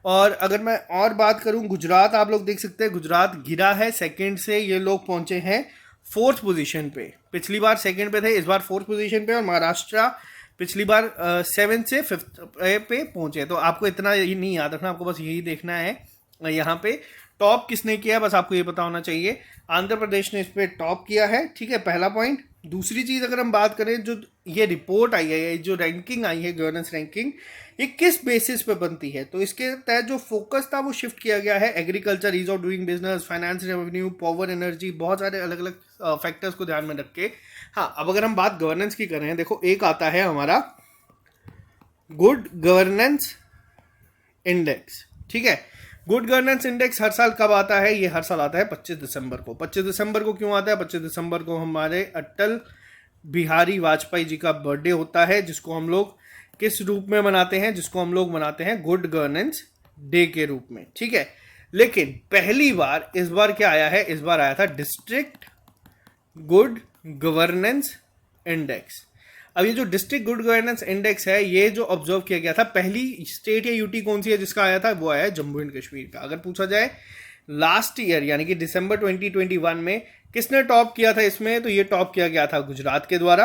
A: और अगर मैं और बात करूं, गुजरात आप लोग देख सकते हैं, गुजरात गिरा है सेकंड से, ये लोग पहुंचे हैं 4th पोजीशन पे। पिछली बार सेकंड पे थे, इस बार 4th पोजीशन पे। और महाराष्ट्र पिछली बार 7th से 5th पे पहुंचे। तो आपको इतना ही नहीं याद रखना, आपको बस यही देखना है यहाँ पे टॉप किसने किया, बस आपको ये पता होना चाहिए। आंध्र प्रदेश ने इस पर टॉप किया है, ठीक है, पहला पॉइंट। दूसरी चीज़ अगर हम बात करें, जो ये रिपोर्ट आई है, जो रैंकिंग आई है गवर्नेंस रैंकिंग, ये किस बेसिस पे बनती है, तो इसके तहत जो फोकस था वो शिफ्ट किया गया है agriculture, ease of doing business, finance, revenue, power, energy, बहुत सारे अलग अलग फैक्टर्स को ध्यान में रख के। हाँ, अब अगर हम बात गवर्नेंस की कर रहे हैं, देखो एक आता है हमारा गुड गवर्नेंस इंडेक्स, ठीक है। गुड गवर्नेंस इंडेक्स हर साल कब आता है, ये हर साल आता है 25 दिसंबर को। 25 दिसंबर को क्यों आता है, 25 दिसंबर को हमारे अटल बिहारी वाजपेयी जी का बर्थडे होता है, जिसको हम लोग किस रूप में मनाते हैं, जिसको हम लोग मनाते हैं गुड गवर्नेंस डे के रूप में, ठीक है। लेकिन पहली बार इस बार क्या आया है, इस बार आया था डिस्ट्रिक्ट गुड गवर्नेंस इंडेक्स। अब ये जो डिस्ट्रिक्ट गुड गवर्नेंस इंडेक्स है, ये जो ऑब्जर्व किया गया था, पहली स्टेट या यूटी कौन सी है जिसका आया था, वो आया है जम्मू एंड कश्मीर का। अगर पूछा जाए लास्ट ईयर यानी कि दिसंबर 2021 में किसने टॉप किया था इसमें, तो ये टॉप किया गया था गुजरात के द्वारा।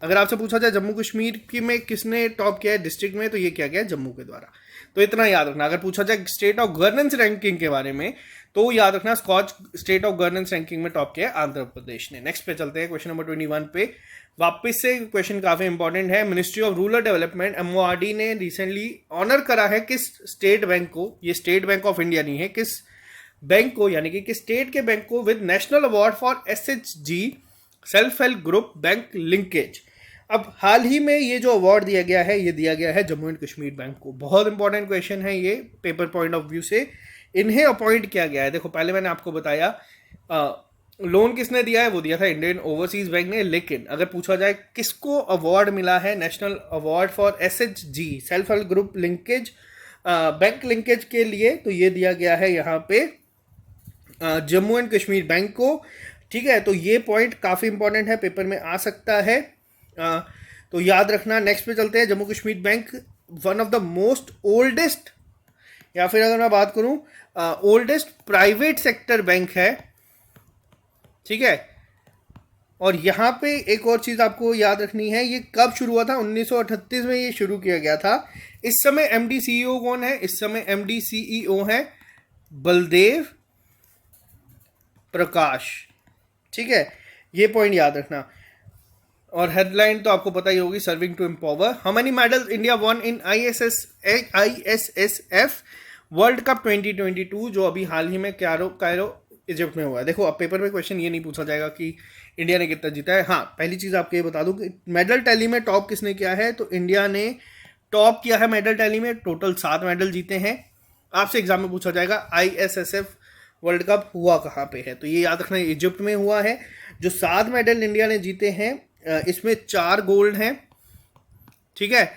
A: अगर आपसे पूछा जाए जम्मू कश्मीर की में किसने टॉप किया है डिस्ट्रिक्ट में, तो ये किया गया जम्मू के द्वारा। तो इतना याद रखना। अगर पूछा जाए स्टेट ऑफ गवर्नेंस रैंकिंग के बारे में, तो याद रखना Skoch state of governance ranking में टॉप किया है आंध्र प्रदेश ने। नेक्स्ट पे चलते हैं, क्वेश्चन नंबर 21 पे। वापस से क्वेश्चन काफी इंपॉर्टेंट है। Ministry of rural development MORD ने रिसेंटली ऑनर करा है किस स्टेट बैंक को, ये स्टेट बैंक ऑफ इंडिया नहीं है, किस बैंक को, यानी कि किस स्टेट के बैंक को, with national award for SHG self help group bank linkage. अब हाल ही में ये जो अवार्ड दिया गया है, ये दिया गया है जम्मू एंड कश्मीर बैंक को। बहुत इंपॉर्टेंट क्वेश्चन है ये पेपर पॉइंट ऑफ व्यू से। इन्हें अपॉइंट किया गया है, देखो पहले मैंने आपको बताया लोन किसने दिया है, वो दिया था इंडियन ओवरसीज बैंक ने। लेकिन अगर पूछा जाए किसको अवार्ड मिला है, national award for SHG self help group linkage, bank linkage के लिए, तो ये दिया गया है यहाँ पे जम्मू एंड कश्मीर बैंक को, ठीक है। तो ये पॉइंट काफ़ी इंपॉर्टेंट है, पेपर में आ सकता है, तो याद रखना। नेक्स्ट पे चलते हैं। Jammu Kashmir bank one of the most oldest, या फिर अगर मैं बात करूं ओल्डेस्ट प्राइवेट सेक्टर बैंक है, ठीक है। और यहाँ पे एक और चीज़ आपको याद रखनी है, ये कब शुरू हुआ था, 1938 में ये शुरू किया गया था। इस समय MD CEO कौन है, इस समय MD CEO है बलदेव प्रकाश। ठीक है, ये पॉइंट याद रखना। और हेडलाइन तो आपको पता ही होगी, serving to empower. How many medals India won in ISSF world cup 2022, जो अभी हाल ही में कायरो इजिप्ट में हुआ है। देखो, अब पेपर में क्वेश्चन ये नहीं पूछा जाएगा कि इंडिया ने कितना जीता है। हाँ, पहली चीज़ आपको ये बता दूं कि मेडल टैली में टॉप किसने किया है, तो इंडिया ने टॉप किया है मेडल टैली में, टोटल 7 मेडल जीते हैं। आपसे एग्जाम में पूछा जाएगा ISSF वर्ल्ड कप हुआ कहाँ पे है, तो ये याद रखना, इजिप्ट में हुआ है। जो 7 मेडल इंडिया ने जीते हैं, इसमें 4 गोल्ड हैं, ठीक है,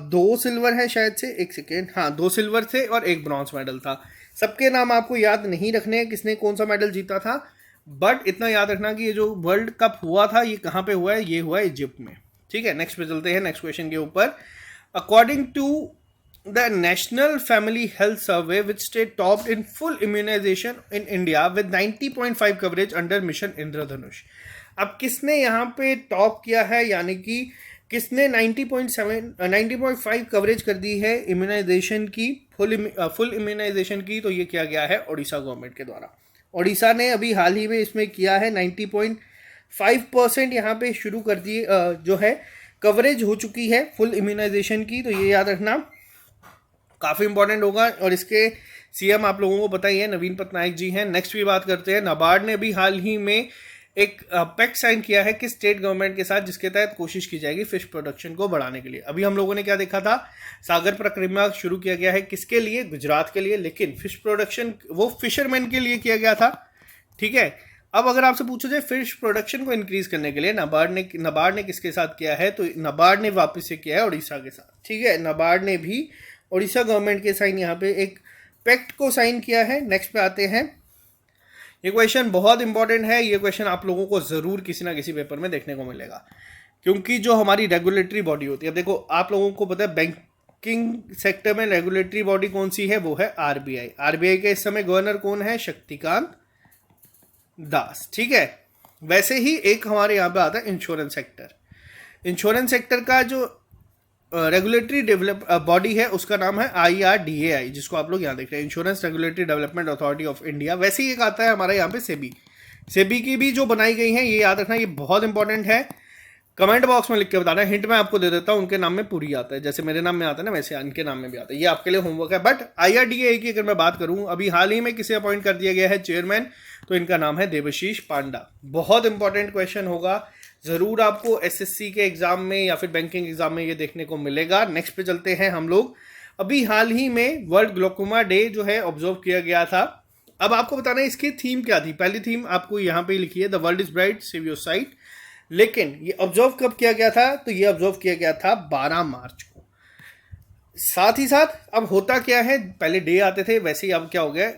A: 2 सिल्वर है शायद से, एक सेकेंड, हाँ 2 सिल्वर थे और 1 ब्रॉन्ज मेडल था। सबके नाम आपको याद नहीं रखने हैं किसने कौन सा मेडल जीता था, बट इतना याद रखना कि ये जो वर्ल्ड कप हुआ था ये कहाँ पे हुआ है, ये हुआ है इजिप्ट में। ठीक है, नेक्स्ट पे चलते हैं, नेक्स्ट क्वेश्चन के ऊपर। According to the national family health survey which state topped in full immunisation in India with 90.5 coverage under mission Indradhanush. अब किसने यहाँ पे टॉप किया है, यानी कि किसने 90.5 कवरेज कर दी है इम्यूनाइजेशन की, फुल इम्यूनाइजेशन की, तो ये किया गया है ओडिशा गवर्नमेंट के द्वारा। ओडिशा ने अभी हाल ही में इसमें किया है 90.5% यहाँ पे शुरू कर दी, जो है कवरेज हो चुकी है फुल इम्यूनाइजेशन की, तो ये याद रखना काफ़ी इंपॉर्टेंट होगा। और इसके सीएम आप लोगों को पता ही है, नवीन पटनायक जी हैं। नेक्स्ट भी बात करते हैं, नाबार्ड ने भी हाल ही में एक पैक्ट साइन किया है कि स्टेट गवर्नमेंट के साथ, जिसके तहत कोशिश की जाएगी फिश प्रोडक्शन को बढ़ाने के लिए। अभी हम लोगों ने क्या देखा था, सागर परिक्रमा शुरू किया गया है, किसके लिए, गुजरात के लिए, लेकिन फिश प्रोडक्शन वो फिशरमैन के लिए किया गया था। ठीक है, अब अगर आपसे पूछा जाए फिश प्रोडक्शन को इंक्रीज करने के लिए नाबार्ड ने किसके साथ किया है, तो नाबार्ड ने वापस से किया है उड़ीसा के साथ। ठीक है, नाबार्ड ने भी उड़ीसा गवर्नमेंट के साइन यहाँ पे एक पैक्ट को साइन किया है। नेक्स्ट पे आते हैं, ये क्वेश्चन बहुत इंपॉर्टेंट है, ये क्वेश्चन आप लोगों को जरूर किसी ना किसी पेपर में देखने को मिलेगा, क्योंकि जो हमारी रेगुलेटरी बॉडी होती है, अब देखो आप लोगों को पता है बैंकिंग सेक्टर में रेगुलेटरी बॉडी कौन सी है, वो है आरबीआई। आरबीआई के इस समय गवर्नर कौन है, शक्तिकांत दास। ठीक है, वैसे ही एक हमारे यहाँ पे आता है इंश्योरेंस सेक्टर। इंश्योरेंस सेक्टर का जो रेगुलेटरी डेवलप बॉडी है उसका नाम है IRDAI, जिसको आप लोग यहाँ देख रहे हैं, insurance regulatory development authority of India. वैसे ही एक आता है हमारा यहाँ पे सेबी की भी जो बनाई गई है, ये याद रखना, ये बहुत इंपॉर्टेंट है। कमेंट बॉक्स में लिख के बताना, हिंट मैं आपको दे देता हूँ, उनके नाम में पूरी आता है, जैसे मेरे नाम में आता है ना वैसे इनके नाम में भी आता है, ये आपके लिए होमवर्क है। बट IRDAI की अगर मैं बात करूँ, अभी हाल ही में किसे अपॉइंट कर दिया गया है चेयरमैन, तो इनका नाम है देवशीष पांडा। बहुत इंपॉर्टेंट क्वेश्चन होगा, जरूर आपको SSC के एग्जाम में या फिर बैंकिंग एग्जाम में ये देखने को मिलेगा। नेक्स्ट पे चलते हैं हम लोग, अभी हाल ही में वर्ल्ड ग्लोकोमा डे जो है ऑब्जर्व किया गया था। अब आपको बताना है इसकी थीम क्या थी। पहली थीम आपको यहाँ पे लिखी है, the world is bright save your site, लेकिन ये ऑब्जर्व कब किया गया था, तो ये ऑब्जर्व किया गया था 12 मार्च को। साथ ही साथ अब होता क्या है, पहले डे आते थे, वैसे ही अब क्या हो गया,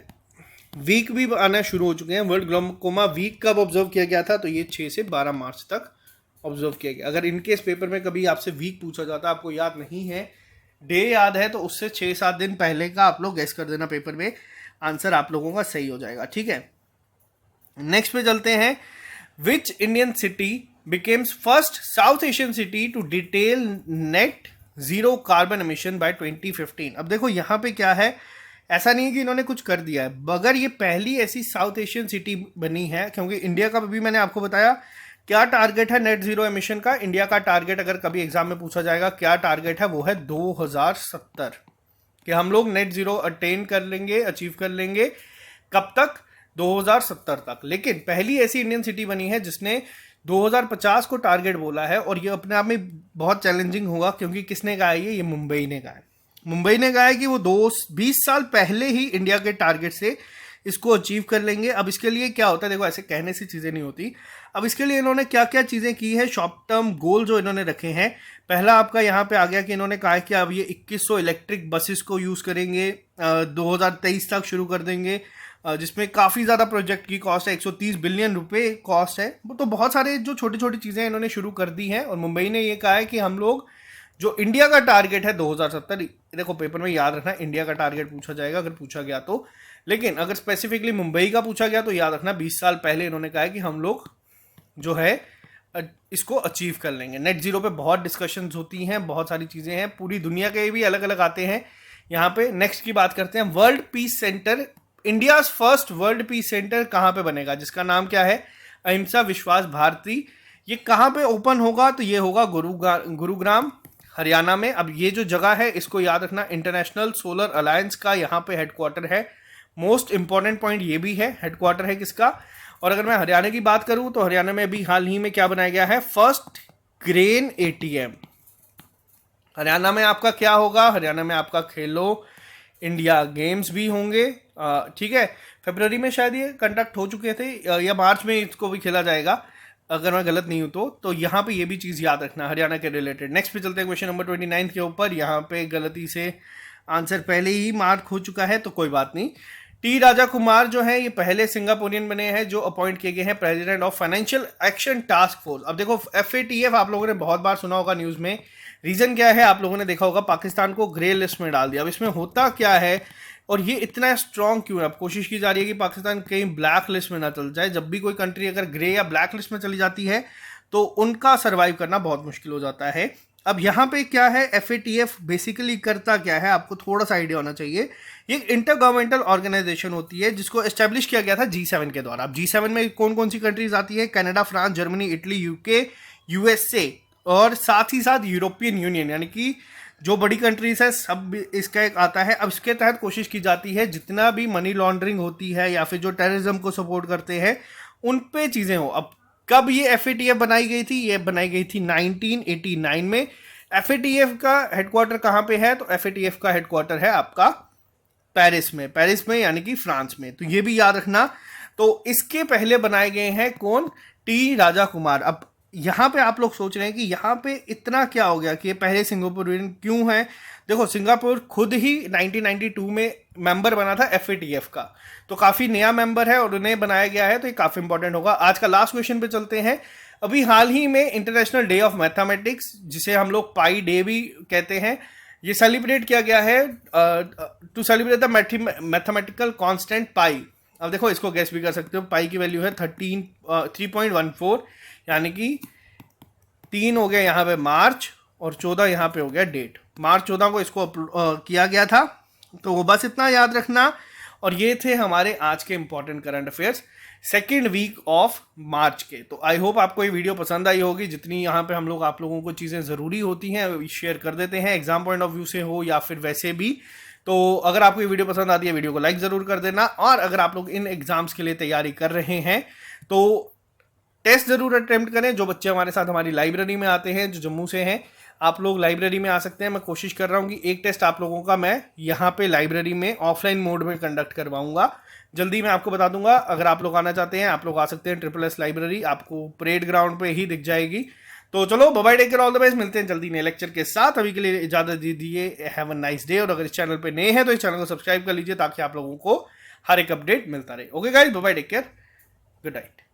A: वीक भी आना शुरू हो चुके हैं। वर्ल्ड ग्लोकोमा वीक कब ऑब्जर्व किया गया था, तो ये 6 से 12 मार्च तक ऑब्जर्व किया गया। अगर इनकेस पेपर में कभी आपसे वीक पूछा जाता, आपको याद नहीं है, डे याद है, तो उससे 6-7 दिन पहले का आप लोग गेस कर देना, पेपर में आंसर आप लोगों का सही हो जाएगा। ठीक है, नेक्स्ट पे चलते हैं, which Indian city becomes first South Asian city to detail net zero carbon emission by 2015। अब देखो यहाँ पे क्या है, ऐसा नहीं है कि इन्होंने कुछ कर दिया है, मगर ये पहली ऐसी साउथ एशियन सिटी बनी है, क्योंकि इंडिया का भी मैंने आपको बताया क्या टारगेट है नेट जीरो एमिशन का। इंडिया का टारगेट अगर कभी एग्जाम में पूछा जाएगा क्या टारगेट है, वो है 2070, कि हम लोग नेट जीरो अटेन कर लेंगे, अचीव कर लेंगे, कब तक, 2070 तक। लेकिन पहली ऐसी इंडियन सिटी बनी है जिसने 2050 को टारगेट बोला है, और ये अपने आप में बहुत चैलेंजिंग होगा, क्योंकि किसने कहा है, ये मुंबई ने कहा है। मुंबई ने कहा है कि वो 20 साल पहले ही इंडिया के टारगेट से इसको अचीव कर लेंगे। अब इसके लिए क्या होता है, देखो ऐसे कहने से चीज़ें नहीं होती। अब इसके लिए इन्होंने क्या क्या चीज़ें की है, शॉर्ट टर्म गोल जो इन्होंने रखे हैं, पहला आपका यहाँ पे आ गया कि इन्होंने कहा है कि अब ये 2100 इलेक्ट्रिक बसेस को यूज़ करेंगे, 2023 तक शुरू कर देंगे, जिसमें काफ़ी ज़्यादा प्रोजेक्ट की कॉस्ट है, 130 बिलियन रुपए कॉस्ट है। तो बहुत सारे जो छोटी छोटी चीज़ें इन्होंने शुरू कर दी हैं। और मुंबई ने ये कहा है कि हम लोग जो इंडिया का टारगेट है 2070, देखो पेपर में याद रखना इंडिया का टारगेट पूछा जाएगा अगर पूछा गया तो, लेकिन अगर स्पेसिफिकली मुंबई का पूछा गया तो याद रखना 20 साल पहले इन्होंने कहा है कि हम लोग जो है इसको अचीव कर लेंगे। नेट जीरो पे बहुत डिस्कशंस होती हैं, बहुत सारी चीज़ें हैं, पूरी दुनिया के भी अलग अलग आते हैं यहाँ पे। नेक्स्ट की बात करते हैं, world peace centre India first world peace centre कहाँ पे बनेगा, जिसका नाम क्या है, अहिंसा विश्वास भारती। ये कहाँ पे ओपन होगा, तो ये होगा गुरुग्राम हरियाणा में। अब ये जो जगह है इसको याद रखना, इंटरनेशनल सोलर अलायंस का यहाँ पे हेडक्वार्टर है। मोस्ट इंपॉर्टेंट पॉइंट ये भी है, हेडक्वार्टर है किसका। और अगर मैं हरियाणा की बात करूं तो हरियाणा में अभी हाल ही में क्या बनाया गया है, फर्स्ट ग्रेन एटीएम। हरियाणा में आपका क्या होगा, हरियाणा में आपका खेलो इंडिया गेम्स भी होंगे। ठीक है, फरवरी में शायद ये कंडक्ट हो चुके थे या मार्च में इसको भी खेला जाएगा, अगर मैं गलत नहीं हूं तो यहाँ पे ये भी चीज़ याद रखना हरियाणा के रिलेटेड। नेक्स्ट पे चलते हैं क्वेश्चन नंबर 29 के ऊपर। यहाँ पे गलती से आंसर पहले ही मार्क हो चुका है तो कोई बात नहीं। टी राजा कुमार जो है ये पहले सिंगापुरियन बने हैं जो अपॉइंट किए गए हैं president of financial action task force. अब देखो FATF आप लोगों ने बहुत बार सुना होगा न्यूज़ में। रीज़न क्या है, आप लोगों ने देखा होगा पाकिस्तान को ग्रे लिस्ट में डाल दिया। अब इसमें होता क्या है और ये इतना स्ट्रॉन्ग क्यों है, अब कोशिश की जा रही है कि पाकिस्तान कहीं ब्लैक लिस्ट में ना चल जाए। जब भी कोई कंट्री अगर ग्रे या ब्लैक लिस्ट में चली जाती है तो उनका सर्वाइव करना बहुत मुश्किल हो जाता है। अब यहाँ पे क्या है, FATF बेसिकली करता क्या है, आपको थोड़ा सा आइडिया होना चाहिए। ये इंटर गवर्नमेंटल ऑर्गेनाइजेशन होती है जिसको एस्टेब्लिश किया गया था G7 के द्वारा। अब G7 में कौन कौन सी कंट्रीज आती है, Canada, France, Germany, Italy, UK, USA और साथ ही साथ यूरोपियन यूनियन, यानी कि जो बड़ी कंट्रीज है सब इसका एक आता है। अब इसके तहत कोशिश की जाती है जितना भी मनी लॉन्ड्रिंग होती है या फिर जो टेररिज्म को सपोर्ट करते हैं उन पे चीज़ें हो। अब कब ये FATF बनाई गई थी, ये बनाई गई थी 1989 में। FATF का हेडक्वार्टर कहाँ पे है, तो FATF का हेडक्वार्टर है आपका पेरिस में यानी कि फ्रांस में, तो ये भी याद रखना। तो इसके पहले बनाए गए हैं कौन, टी राजा कुमार। अब यहाँ पे आप लोग सोच रहे हैं कि यहाँ पे इतना क्या हो गया कि ये पहले सिंगापुरियन क्यों है। देखो सिंगापुर खुद ही 1992 में मेंबर बना था FATF का, तो काफ़ी नया मेंबर है और उन्हें बनाया गया है, तो ये काफ़ी इंपॉर्टेंट होगा। आज का लास्ट क्वेश्चन पे चलते हैं। अभी हाल ही में इंटरनेशनल डे ऑफ मैथमेटिक्स, जिसे हम लोग पाई डे भी कहते हैं, ये सेलिब्रेट किया गया है to celebrate the mathematical constant pi. अब देखो इसको गैस भी कर सकते हो, पाई की वैल्यू है 3.14, यानी कि 3 हो गया यहाँ पे मार्च और 14 यहाँ पे हो गया डेट। मार्च 14 को इसको किया गया था, तो वो बस इतना याद रखना। और ये थे हमारे आज के important current affairs second week of March के। तो आई होप आपको ये वीडियो पसंद आई होगी। जितनी यहाँ पे हम लोग आप लोगों को चीज़ें ज़रूरी होती हैं शेयर कर देते हैं, एग्जाम पॉइंट ऑफ व्यू से हो या फिर वैसे भी। तो अगर आपको ये वीडियो पसंद आती है वीडियो को लाइक ज़रूर कर देना। और अगर आप लोग इन एग्जाम्स के लिए तैयारी कर रहे हैं तो टेस्ट ज़रूर अटेम्प्ट करें। जो बच्चे हमारे साथ हमारी लाइब्रेरी में आते हैं, जो जम्मू से हैं, आप लोग लाइब्रेरी में आ सकते हैं। मैं कोशिश कर रहा हूँ कि एक टेस्ट आप लोगों का मैं यहाँ पे लाइब्रेरी में ऑफलाइन मोड में कंडक्ट करवाऊंगा। जल्दी मैं आपको बता दूंगा। अगर आप लोग आना चाहते हैं आप लोग आ सकते हैं SSS लाइब्रेरी, आपको परेड ग्राउंड पे ही दिख जाएगी। तो चलो bye bye, take care, all the best. मिलते हैं जल्दी नए लेक्चर के साथ। अभी के लिए इजाजत दीजिए, हैव अ नाइस डे। और अगर इस चैनल पे नए हैं तो इस चैनल को सब्सक्राइब कर लीजिए ताकि आप लोगों को हर एक अपडेट मिलता रहे। Okay guys, bye bye, take care, good night.